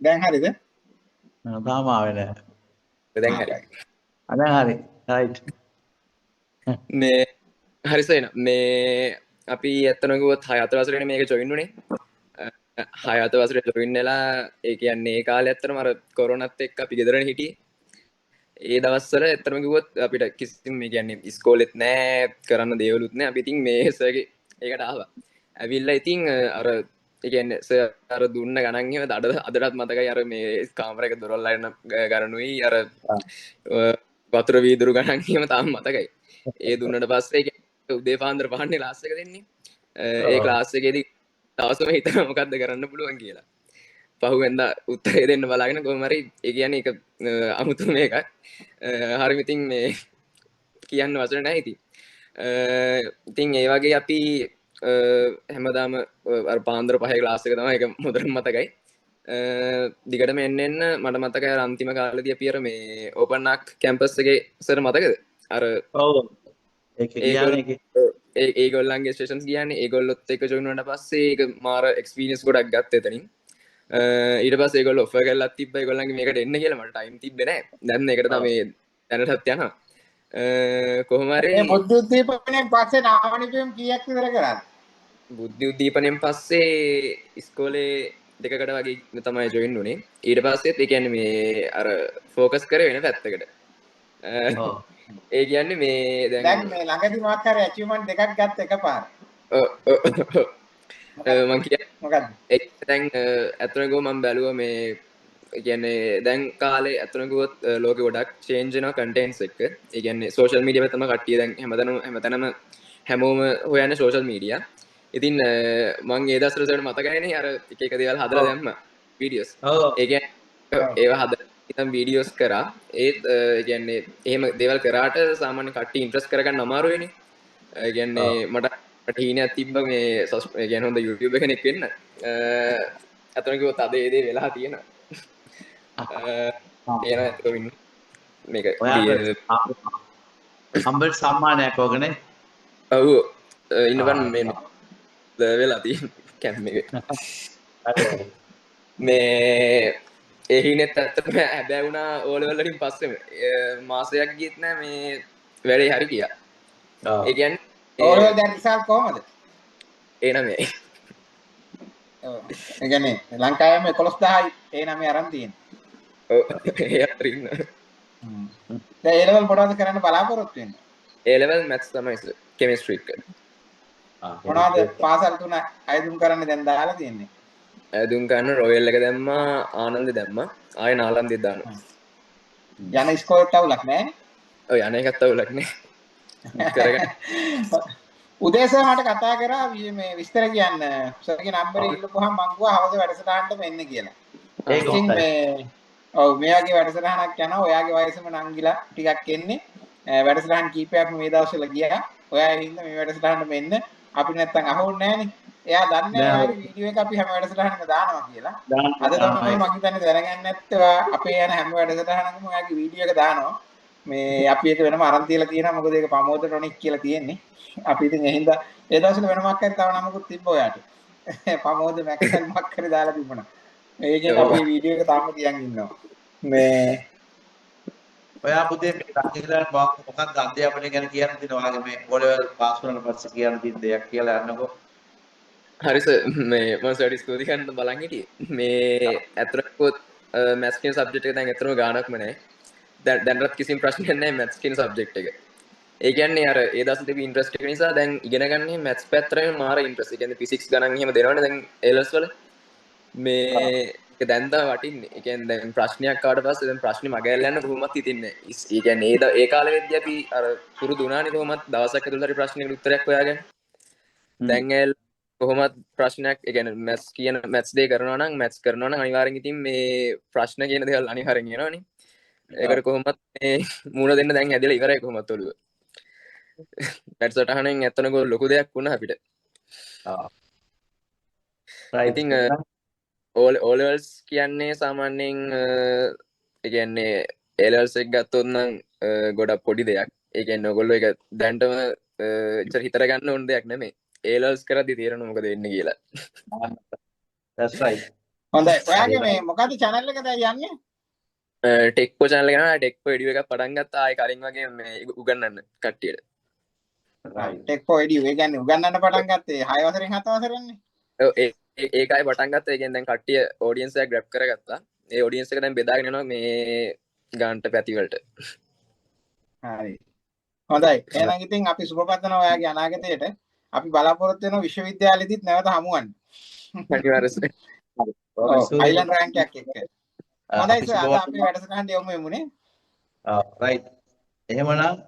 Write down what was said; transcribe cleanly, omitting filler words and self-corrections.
දැන් හරිද? තාම ආවේ නැහැ. දැන් හරි. දැන් හරි. රයිට්. මේ හරි සේන මේ අපි ඇත්තටම කිව්වොත් 6 වසරේනේ මේක ජොයින් උනේ. 6 වසරේ ජොයින් වෙලා ඒ කියන්නේ ඒ කාලේ ඇත්තටම අර කොරෝනාත් එක්ක අපි ගෙදරනේ හිටියේ. ඒ දවස්වල ඇත්තටම කිව්වොත් අපිට කිසිම මේ කියන්නේ ඉස්කෝලෙත් නෑ කරන්න දේවලුත් නෑ. අපි ඉතින් මේ සර්ගේ ඒකට ආවා. ඇවිල්ලා ඉතින් අර ඒ කියන්නේ සර් අර දුන්න ගණන් එහෙම අදටත් මතකයි අර මේ කාමරයක දොරවල් අරින ගණනුයි අර වතුර වීදුරු ගණන් එහෙම තාම මතකයි. ඒ දුන්නට පස්සේ උදේ පාන්දර පහන්නේ ක්ලාස් එක දෙන්නේ. ඒ ක්ලාස් එකේදී දවසම හිතනවා මොකද්ද කරන්න පුළුවන් කියලා. පහුවෙන්දා උත්තරේ දෙන්න බලාගෙන කොහොම හරි ඒ කියන්නේ ඒක අමුතු මේකක්. හරිම ඉතින් මේ කියන්න වචන නැහැ ඉතින්. ඉතින් ඒ වගේ අපි හැමදාම අර පාන්දර 5 ක්ලාස් එක තමයි ඒක මුදරම මතකයි. දිගටම එන්න මට මතකයි අර අන්තිම කාලේදී අපි අර මේ ඕපන් ආක් කැම්පස් එකේ සර් මතකද? අර ඔව්. ඒගොල්ලන්ගේ ස්ටේෂන්ස් කියන්නේ ඒගොල්ලොත් එක්ක ජොයින් වුණාට පස්සේ ඒක මාර එක්ස්පීරියන්ස් ගොඩක් ගත්තා එතනින්. ඊට පස්සේ ඒගොල්ලෝ ඔෆර් කරලා තිබ්බා ඒගොල්ලන්ගේ මේකට එන්න කියලා මට ටයිම් තිබ්බේ නැහැ. දැන් මේකට තමයි දැනටත් යනවා. කොහොම හරි මේ බුද්ධ උද්දීපනයෙන් පස්සේ නාමනිපියම් කීයක් විතර කරාද? බුද්ධි උද්දීපනයෙන් පස්සේ ඉස්කෝලේ දෙකකට වගේ තමයි ජොයින් වුණේ. ඊට පස්සෙත් ඒ කියන්නේ මේ අර ફોකස් කරේ වෙන පැත්තකට. ඒ කියන්නේ මේ දැන් මේ ළඟදී මාත් හරි අචීව්මන්ට් දෙකක් ගත්ත එකපාර. මං කියන්නේ මොකද්ද? ඒක දැන් අතනකෝ මම බැලුවා මේ කියන්නේ දැන් කාලේ අතනක ගොත් ලෝකෙ ගොඩක් චේන්ජ් වෙනවා කන්ටෙන්ට්ස් එක්ක. ඒ කියන්නේ සෝෂල් මීඩියා එක තමයි කට්ටිය දැන් හැමතැනම හැමෝම හොයන්නේ සෝෂල් මීඩියා. ඉතින් මම ඒ දවස්වල මතකයිනේ අර එක එක දේවල් හදලා දැම්මා වීඩියෝස්. ඒ කියන්නේ ඒවා හදලා ඉතින් වීඩියෝස් කරා. ඒත් ඒ කියන්නේ එහෙම දේවල් කරාට සාමාන්‍ය කට්ටිය ඉන්ට්‍රස්ට් කරගන්න අමාරු වෙන්නේ. ඒ කියන්නේ මට හීනයක් තිබ්බ මේ ඒ කියන්නේ හොඳ YouTube කෙනෙක් වෙන්න. අතන කිව්වොත් අද ඒ දේ වෙලා තියෙනවා. ඒන ඇතුමින් මේක හම්බෙල් සම්මානයක් ඕකනේ. ඔව් ඉන්නවන් මේ වෙලා තියෙන කැම්ප් එක. මේ ඒ හිනෙත් ඇත්තටම හැබැයි වුණා ඕ ලෙවල් වලින් පස්සෙම මාසයක් ගියත් නෑ මේ වැඩේ හරි ගියා. ඒ කියන්නේ ඕ ලෙවල් දැන් රිසල්ට් කොහමද? ඒ නමේ. ඔව්. ඒ කියන්නේ ලංකාවේම 11000යි ඒ නමේ අරන් තියෙන්නේ. ඔව් ඒ අතරින්. දැන් ඒ ලෙවල් මොනවද කරන්න බලාපොරොත්තු වෙන්නේ? ඒ ලෙවල් මැත්ස් තමයි කෙමිස්ට්‍රි එක. මොනවද පාසල් තුන අයදුම් කරන්න දැන් දාලා තියෙන්නේ? අයදුම් කරන්න රොයල් එක දැම්මා ආනන්ද දැම්මා ආයෙ නාලන්දෙත් දානවා. යන ඉස්කෝලේට අවුලක් නැහැ. ඔය යන එකත් අවුලක් නෑ. කරගන්න. උදේසම මට කතා කරා මේ විස්තර කියන්න සර්ගේ නම්බරේ ඉල්ලපුවාම මං කිව්වා හවස වැඩසටහනටම එන්න කියලා. ඒක හොඳයි. ඔව් මේ වගේ වැඩසටහනක් යනවා. ඔයාගේ වයසම නංගිලා ටිකක් එන්නේ. වැඩසටහන් කීපයක්ම මේ දවස්වල ගියා. ඔයා හින්දා මේ වැඩසටහනටම එන්න. අපි නැත්තම් අහුන්නේ නැහනේ. එයා දන්නේ නැහැ ඔයාගේ වීඩියෝ එක අපි හැම වැඩසටහනකම දානවා කියලා. අද තමයි මම හිතන්නේ දැනගන්න නැත්තේ අපේ යන හැම වැඩසටහනකම ඔයාගේ වීඩියෝ එක දානවා. මේ අපි එක වෙනම අරන් තියලා තියෙනවා. මොකද ඒක ප්‍රමෝද ටොනික් කියලා තියෙන්නේ. අපි ඉතින් එහින්දා ඒ දවස්වල වෙනමක් හරි තව නමකුත් තිබ්බ ඔයාට. ප්‍රමෝද මැක්සල් මක් හරි දාලා තිබුණා. මේකෙන් අපි වීඩියෝ එක තාම තියන් ඉන්නවා. මේ ඔයා පුතේ මේ රාජිකලා මොකක්ද අධ්‍යාපනය ගැන කියන්න තියෙන ඔයාගේ මේ ඕලෙවල් පාස් වුණාට පස්සේ කියන්න තියෙන දෙයක් කියලා යන්නකෝ. හරි සර් මේ මම සර්ටි ස්තුති කරන්න බලන් හිටියේ. මේ ඇත්තටම මැත්ස් කියන සබ්ජෙක්ට් එක දැන් ඇත්තටම ගාණක්ම නැහැ. දැන්වත් කිසිම ප්‍රශ්නයක් නැහැ මැත්ස් කියන සබ්ජෙක්ට් එක. ඒ කියන්නේ අර ඒ දවස් තිබි ඉන්ට්‍රස්ට් එක නිසා දැන් ඉගෙන ගන්න මැත්ස් පැත්තට මාර ඉන්ට්‍රස්ට්. ඒ කියන්නේ ෆිසික්ස් ගණන් එහෙම දෙනවනේ දැන් ඒලස් වල. මේ ඒක දැන් තමයි වටින්නේ. ඒ කියන්නේ දැන් ප්‍රශ්නයක් ආවට පස්සේ දැන් ප්‍රශ්නේ මගහැරලා යන්න කොහොමවත් හිතින්නේ නැහැ. ඒ කියන්නේ ඒ කාලෙ වෙද්දී අපි අර පුරුදු වුණානේ කොහොමත් දවසක් ඇතුළත හරි ප්‍රශ්නයකට උත්තරයක් හොයාගන්න. දැන් කොහොමත් ප්‍රශ්නයක් ඒ කියන්නේ මැත්ස් කියන මැත්ස් දේ කරනවා නම් මැත්ස් කරනවා නම් අනිවාර්යෙන් ඉතින් මේ ප්‍රශ්න කියන දේවල් අනිවාර්යෙන් එනවනේ. ඒකට කොහොමත් මේ මූණ දෙන්න දැන් හැදෙලා ඉවරයි කොහොමත් ඔළුව. මැත්ස් සටහනෙන් ඇත්තනකො ලොකු දෙයක් වුණා අපිට. ඉතින් O levels කියන්නේ සාමාන්‍යයෙන් ඒ කියන්නේ A levels එක ගත්තොත් නම් ගොඩක් පොඩි දෙයක්. ඒ කියන්නේ ඔයගොල්ලෝ ඒක දැන්ටම ඉතර හිතර ගන්න ඕන දෙයක් නෙමෙයි. A levels කරද්දි තේරෙනවා මොකද වෙන්නේ කියලා. That's right. හොඳයි. ඔයාගේ මේ මොකද්ද channel එක දැන් යන්නේ? ටෙක්පෝ channel එක යනවා ටෙක්පෝ එඩියෝ එකක් පටන් ගත්තා ආයේ කලින් වගේ මේ උගන්වන්න කට්ටියට ටෙක්පෝ එඩියෝ. ඒ කියන්නේ උගන්නන්න පටන් ගත්තේ 6 වසරෙන් 7 වසරෙන්නේ. ඔව් ඒකයි පටන් ගත්තා ඒ කියන්නේ දැන් කට්ටිය ඔඩියන්ස් එක ග්‍රැබ් කරගත්තා ඒ ඔඩියන්ස් එක දැන් බෙදාගෙන යනවා මේ ගාන්ට පැති වලට හරි. හොඳයි. එහෙනම් ඉතින් අපි සුබපතනවා ඔයාගේ අනාගතයට. අපි බලාපොරොත්තු වෙනවා විශ්වවිද්‍යාලෙදිත් නැවත හමුවන්න. අනිවාර්යයෙන් අයිලන්ඩ් රෑන්ක් එකක් එක්ක. හොඳයි සර්. අද අපි වැඩසටහනට යමු එමුනේ. රයිට්. එහෙමනම්